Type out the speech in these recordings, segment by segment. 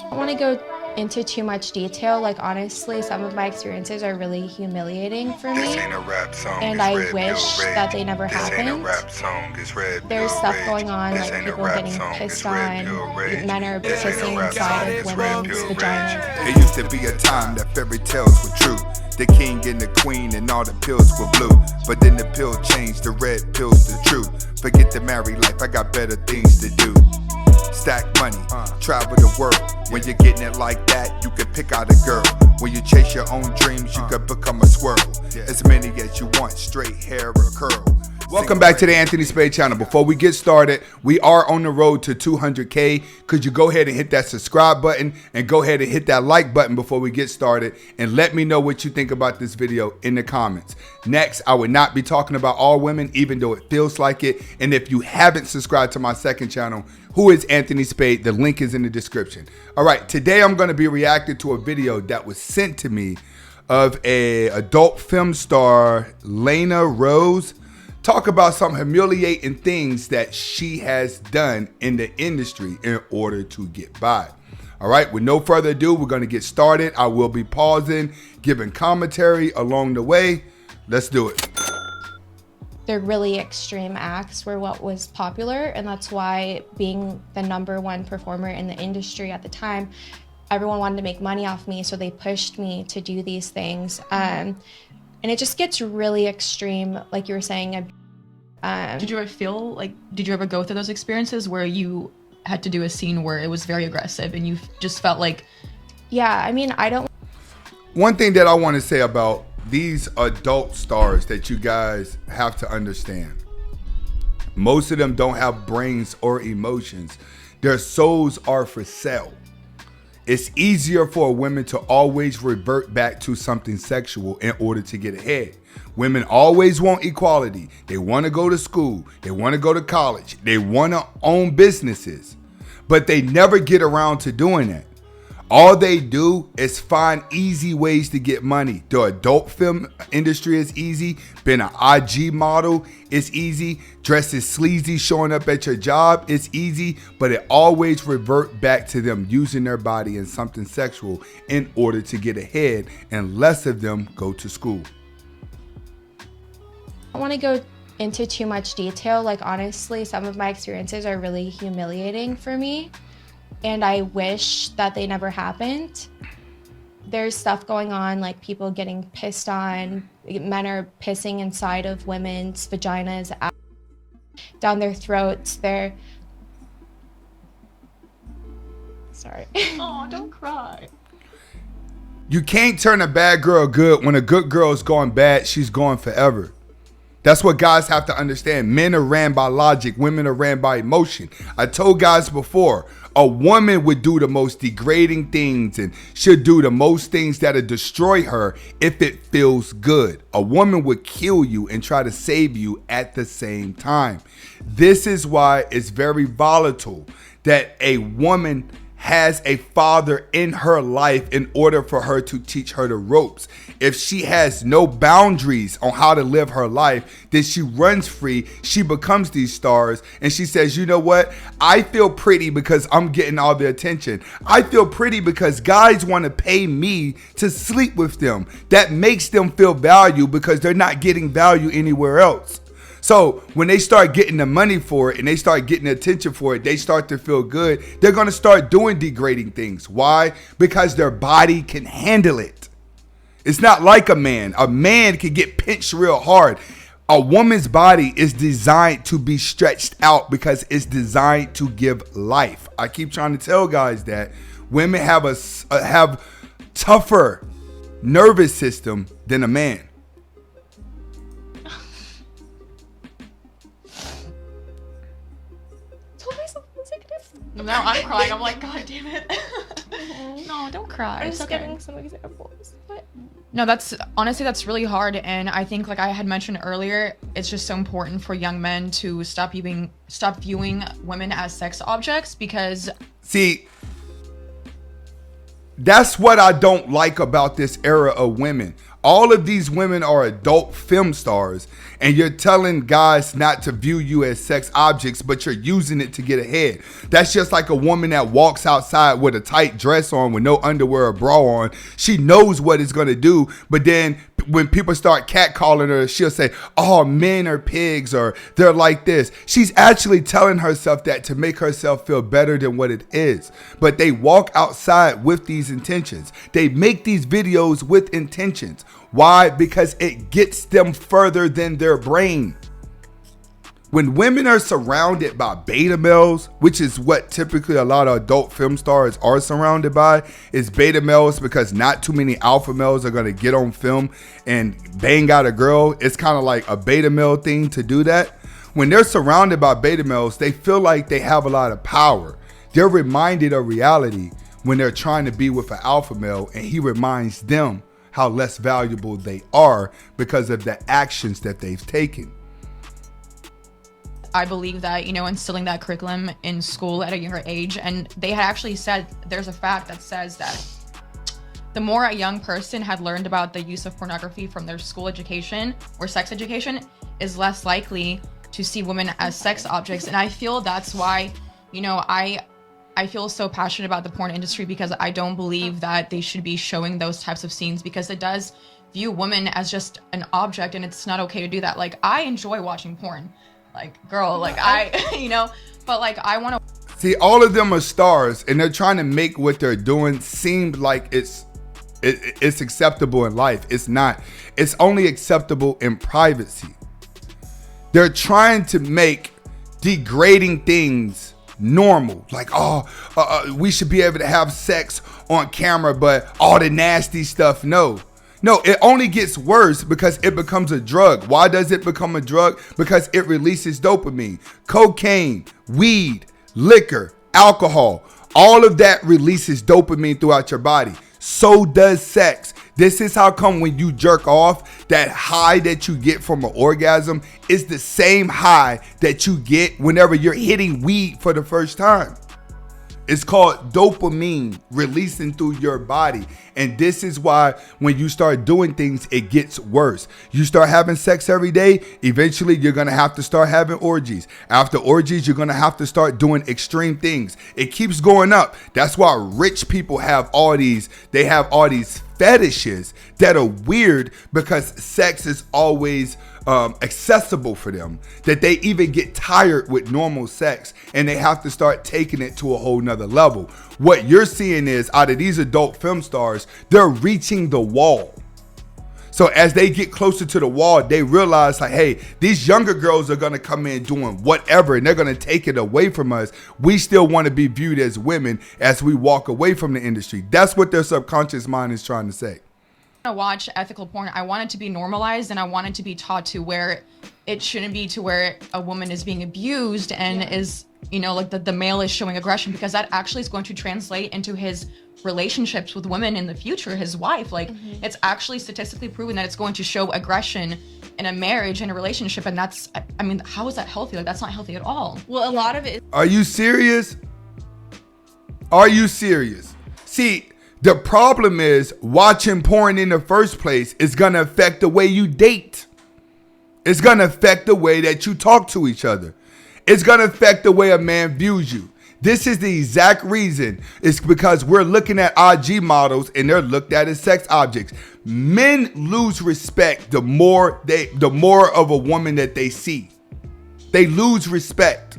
don't want to go into too much detail. Like, honestly, some of my experiences are really humiliating for me, and I wish that they never happened. There's stuff going on, like people getting pissed on, men are pissing inside of women's vaginas. It used to be a time that fairy tales were true. The king and the queen and all the pills were blue. But then the pill changed, the red pill's the truth. Forget the married life, I got better things to do. Stack money, travel the world. When you're getting it like that, you can pick out a girl. When you chase your own dreams, you can become a squirrel. As many as you want, straight hair or curl. Welcome back to the Anthony Spade channel. Before we get started, we are on the road to 200K. Could you go ahead and hit that subscribe button and go ahead and hit that like button before we get started, and let me know what you think about this video in the comments. Next, I would not be talking about all women, even though it feels like it. And if you haven't subscribed to my second channel, who is Anthony Spade, the link is in the description. All right, today I'm going to be reacting to a video that was sent to me of a adult film star, LANA Rose. Talk about some humiliating things that she has done in the industry in order to get by. All right, with no further ado, we're going to get started. I will be pausing, giving commentary along the way. Let's do it. They're really extreme acts were what was popular, and that's why, being the #1 performer in the industry at the time, everyone wanted to make money off me, so they pushed me to do these things. And it just gets really extreme, like you were saying. Did you ever go through those experiences where you had to do a scene where it was very aggressive and you just felt like... Yeah, I mean, I don't... One thing that I want to say about these adult stars that you guys have to understand, most of them don't have brains or emotions. Their souls are for sale. It's easier for women to always revert back to something sexual in order to get ahead. Women always want equality. They want to go to school. They want to go to college. They want to own businesses, but they never get around to doing that. All they do is find easy ways to get money. The adult film industry is easy. Being an IG model is easy. Dressing sleazy, showing up at your job is easy. But it always revert back to them using their body in something sexual in order to get ahead, and less of them go to school. I don't want to go into too much detail. Like, honestly, some of my experiences are really humiliating for me, and I wish that they never happened. There's stuff going on, like people getting pissed on, men are pissing inside of women's vaginas, down their throats. They're... Sorry. Oh, don't cry. You can't turn a bad girl good. When a good girl is going bad, she's going forever. That's what guys have to understand. Men are ran by logic. Women are ran by emotion. I told guys before, a woman would do the most degrading things and should do the most things that'll destroy her if it feels good. A woman would kill you and try to save you at the same time. This is why it's very volatile that a woman has a father in her life in order for her to teach her the ropes. If she has no boundaries on how to live her life, then she runs free. She becomes these stars and she says, you know what? I feel pretty because I'm getting all the attention. I feel pretty because guys want to pay me to sleep with them. That makes them feel value because they're not getting value anywhere else. So when they start getting the money for it and they start getting the attention for it, they start to feel good. They're going to start doing degrading things. Why? Because their body can handle it. It's not like a man. A man can get pinched real hard. A woman's body is designed to be stretched out because it's designed to give life. I keep trying to tell guys that women have tougher nervous system than a man. Now I'm crying. I'm like, God damn it. No, don't cry. I'm it's just okay. giving some examples. But... No, that's honestly, that's really hard. And I think, like I had mentioned earlier, it's just so important for young men to stop viewing women as sex objects, because... See, that's what I don't like about this era of women. All of these women are adult film stars, and you're telling guys not to view you as sex objects, but you're using it to get ahead. That's just like a woman that walks outside with a tight dress on with no underwear or bra on. She knows what it's going to do, but then when people start catcalling her, she'll say, oh, men are pigs, or they're like this. She's actually telling herself that to make herself feel better than what it is. But they walk outside with these intentions. They make these videos with intentions. Why? Because it gets them further than their brain. When women are surrounded by beta males, which is what typically a lot of adult film stars are surrounded by, is beta males, because not too many alpha males are going to get on film and bang out a girl. It's kind of like a beta male thing to do that. When they're surrounded by beta males, they feel like they have a lot of power. They're reminded of reality when they're trying to be with an alpha male, and he reminds them how less valuable they are because of the actions that they've taken. I believe that, instilling that curriculum in school at a younger age, and they had actually said, there's a fact that says that the more a young person had learned about the use of pornography from their school education or sex education, is less likely to see women as sex objects. And I feel that's why, I feel so passionate about the porn industry, because I don't believe that they should be showing those types of scenes, because it does view women as just an object, and it's not okay to do that. Like, I enjoy watching porn. Like, girl, like but like I want to see, all of them are stars, and they're trying to make what they're doing seem like it's acceptable in life. It's not. It's only acceptable in privacy. They're trying to make degrading things normal. Like, we should be able to have sex on camera, but all the nasty stuff, no. No, it only gets worse because it becomes a drug. Why does it become a drug? Because it releases dopamine. Cocaine, weed, liquor, alcohol, all of that releases dopamine throughout your body. So does sex. This is how come when you jerk off, that high that you get from an orgasm is the same high that you get whenever you're hitting weed for the first time. It's called dopamine releasing through your body. And this is why when you start doing things, it gets worse. You start having sex every day, eventually you're going to have to start having orgies. After orgies, you're going to have to start doing extreme things. It keeps going up. That's why rich people have all these fetishes that are weird, because sex is always accessible for them, that they even get tired with normal sex and they have to start taking it to a whole nother level. What you're seeing is, out of these adult film stars, they're reaching the wall. So as they get closer to the wall, they realize, like, hey, these younger girls are going to come in doing whatever, and they're going to take it away from us. We still want to be viewed as women as we walk away from the industry. That's what their subconscious mind is trying to say. To watch ethical porn, I want it to be normalized, and I want it to be taught to where it shouldn't be to where a woman is being abused and is, like the male is showing aggression, because that actually is going to translate into his relationships with women in the future, his wife. Like, it's actually statistically proven that it's going to show aggression in a marriage and a relationship, and that's, how is that healthy? Like, that's not healthy at all. Well, a lot of it. Are you serious? Are you serious? See, the problem is, watching porn in the first place is going to affect the way you date. It's going to affect the way that you talk to each other. It's going to affect the way a man views you. This is the exact reason. It's because we're looking at IG models and they're looked at as sex objects. Men lose respect the more of a woman that they see. They lose respect.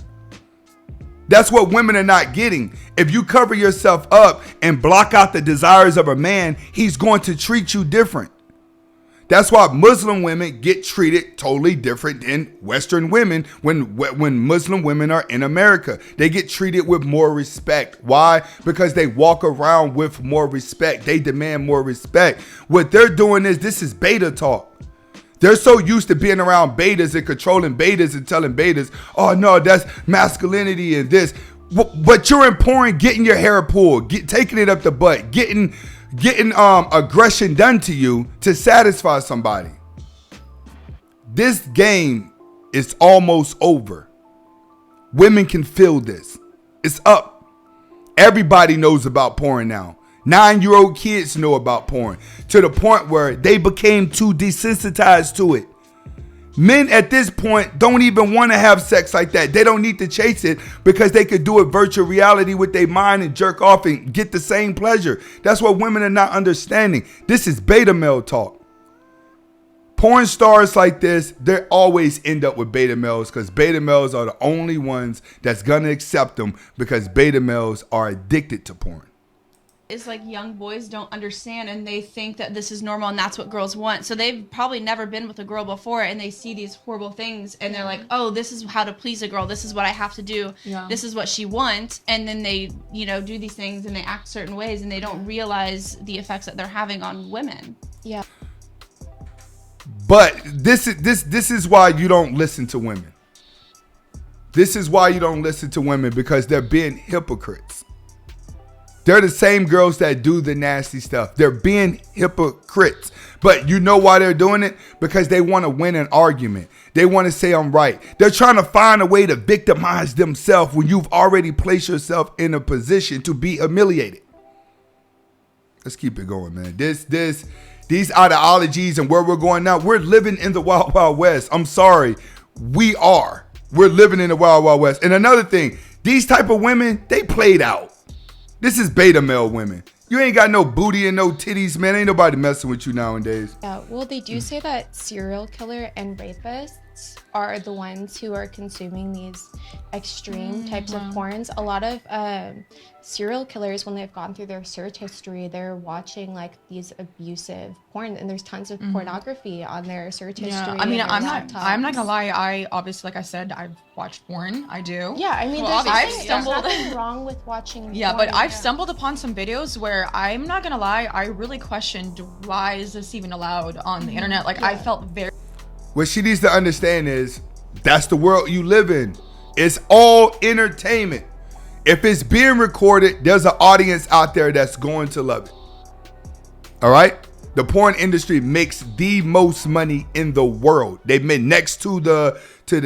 That's what women are not getting. If you cover yourself up and block out the desires of a man, he's going to treat you different. That's why Muslim women get treated totally different than Western women when Muslim women are in America. They get treated with more respect. Why? Because they walk around with more respect. They demand more respect. What they're doing is, this is beta talk. They're so used to being around betas and controlling betas and telling betas, oh no, that's masculinity and this. But you're in porn, getting your hair pulled, taking it up the butt, getting aggression done to you to satisfy somebody. This game is almost over. Women can feel this. It's up. Everybody knows about porn now. 9-year-old kids know about porn to the point where they became too desensitized to it. Men at this point don't even want to have sex like that. They don't need to chase it because they could do it virtual reality with their mind and jerk off and get the same pleasure. That's what women are not understanding. This is beta male talk. Porn stars like this, they always end up with beta males because beta males are the only ones that's going to accept them because beta males are addicted to porn. Is like young boys don't understand and they think that this is normal and that's what girls want. So they've probably never been with a girl before and they see these horrible things and they're like, oh, this is how to please a girl. This is what I have to do. Yeah. This is what she wants. And then they, you know, do these things and they act certain ways and they don't realize the effects that they're having on women. Yeah. But this is why you don't listen to women. This is why you don't listen to women because they're being hypocrites. They're the same girls that do the nasty stuff. They're being hypocrites. But you know why they're doing it? Because they want to win an argument. They want to say I'm right. They're trying to find a way to victimize themselves when you've already placed yourself in a position to be humiliated. Let's keep it going, man. These ideologies and where we're going now, we're living in the Wild Wild West. I'm sorry. We're living in the Wild Wild West. And another thing, these type of women, they played out. This is beta male women. You ain't got no booty and no titties, man. Ain't nobody messing with you nowadays. Yeah, well, they do say that serial killer and rapists are the ones who are consuming these extreme types of porns. A lot of serial killers, when they've gone through their search history, they're watching like these abusive porn, and there's tons of pornography on their search history. I mean, I'm not gonna lie. I obviously, like I said, I've watched porn. I do. Yeah, I mean, there's nothing wrong with watching. Yeah, porn. but I've stumbled upon some videos where I'm not gonna lie. I really questioned why is this even allowed on the internet. Like I felt very. What she needs to understand is that's the world you live in. It's all entertainment. If it's being recorded, there's an audience out there that's going to love it. All right? The porn industry makes the most money in the world. They've been next to the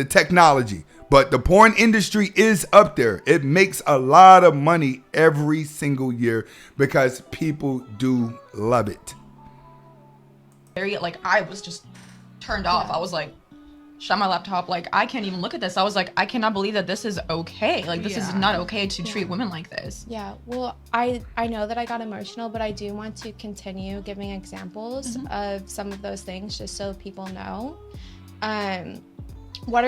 technology. But the porn industry is up there. It makes a lot of money every single year because people do love it. Like I was just turned off. I was like, shut my laptop. Like I can't even look at this. I was like, I cannot believe that this is okay. Like this is not okay to treat women like this. Yeah, well, I know that I got emotional, but I do want to continue giving examples of some of those things just so people know. What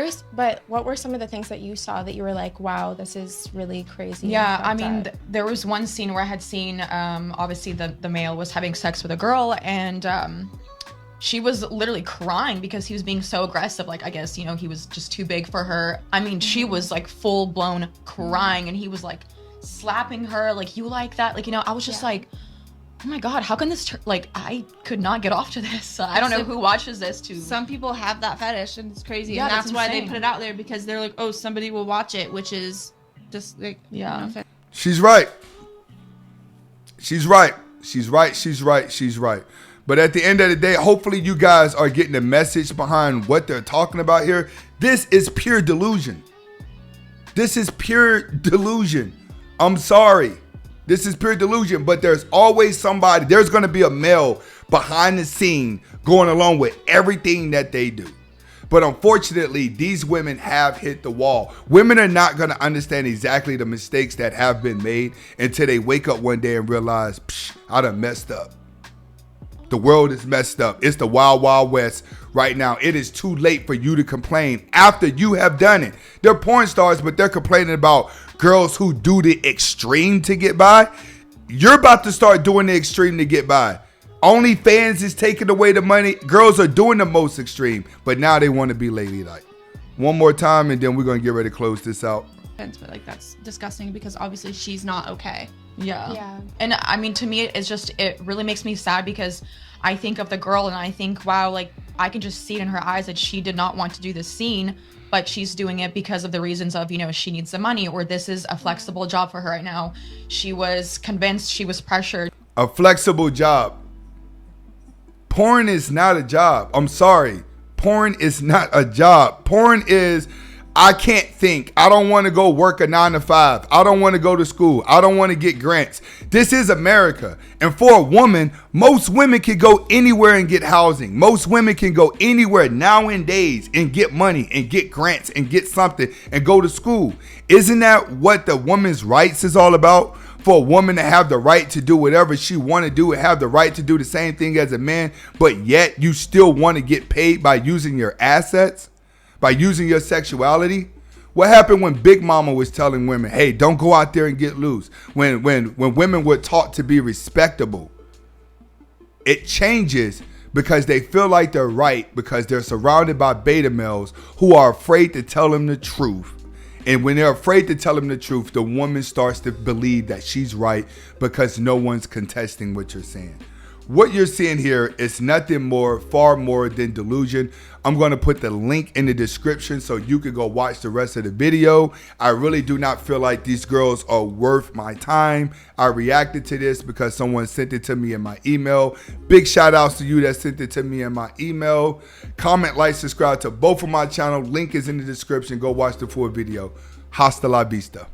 were some of the things that you saw that you were like, wow, this is really crazy? Yeah, I mean, there was one scene where I had seen, obviously the male was having sex with a girl, and she was literally crying because he was being so aggressive. Like, I guess, you know, he was just too big for her. I mean, she was like full blown crying, and he was like slapping her, like, you like that? Like, you know, I was just like, oh my God, how can this, like, I could not get off to this. I don't know who watches this too. Some people have that fetish and it's crazy. Yeah, and that's why they put it out there, because they're like, oh, somebody will watch it, which is just like, yeah. She's right. She's right. She's right. She's right. She's right. But at the end of the day, hopefully you guys are getting the message behind what they're talking about here. This is pure delusion. This is pure delusion. I'm sorry. This is pure delusion, but there's always somebody, there's going to be a male behind the scene going along with everything that they do. But unfortunately, these women have hit the wall. Women are not going to understand exactly the mistakes that have been made until they wake up one day and realize, I done messed up. The world is messed up. It's the Wild Wild West right now. It is too late for you to complain after you have done it. They're porn stars, but they're complaining about girls who do the extreme to get by. You're about to start doing the extreme to get by. OnlyFans is taking away the money. Girls are doing the most extreme, but now they want to be ladylike. One more time, and then we're going to get ready to close this out. But like, that's disgusting because obviously she's not okay. Yeah. And I mean, to me, it's just, it really makes me sad because I think of the girl and I think, wow, like I can just see it in her eyes that she did not want to do this scene, but she's doing it because of the reasons of, you know, she needs the money, or this is a flexible job for her right now. She was convinced, she was pressured. A flexible job. Porn is not a job. I'm sorry. Porn is not a job. Porn is, I can't think. I don't want to go work a 9 to 5. I don't want to go to school. I don't want to get grants. This is America. And for a woman, most women can go anywhere and get housing. Most women can go anywhere nowadays and get money and get grants and get something and go to school. Isn't that what the woman's rights is all about? For a woman to have the right to do whatever she want to do and have the right to do the same thing as a man, but yet you still want to get paid by using your assets, by using your sexuality? What happened when Big Mama was telling women, hey, don't go out there and get loose? When women were taught to be respectable, it changes because they feel like they're right because they're surrounded by beta males who are afraid to tell them the truth. And when they're afraid to tell them the truth, the woman starts to believe that she's right because no one's contesting what you're saying. What you're seeing here is nothing more, far more than delusion. I'm going to put the link in the description so you can go watch the rest of the video. I really do not feel like these girls are worth my time. I reacted to this because someone sent it to me in my email. Big shout outs to you that sent it to me in my email. Comment, like, subscribe to both of my channel. Link is in the description. Go watch the full video. Hasta la vista.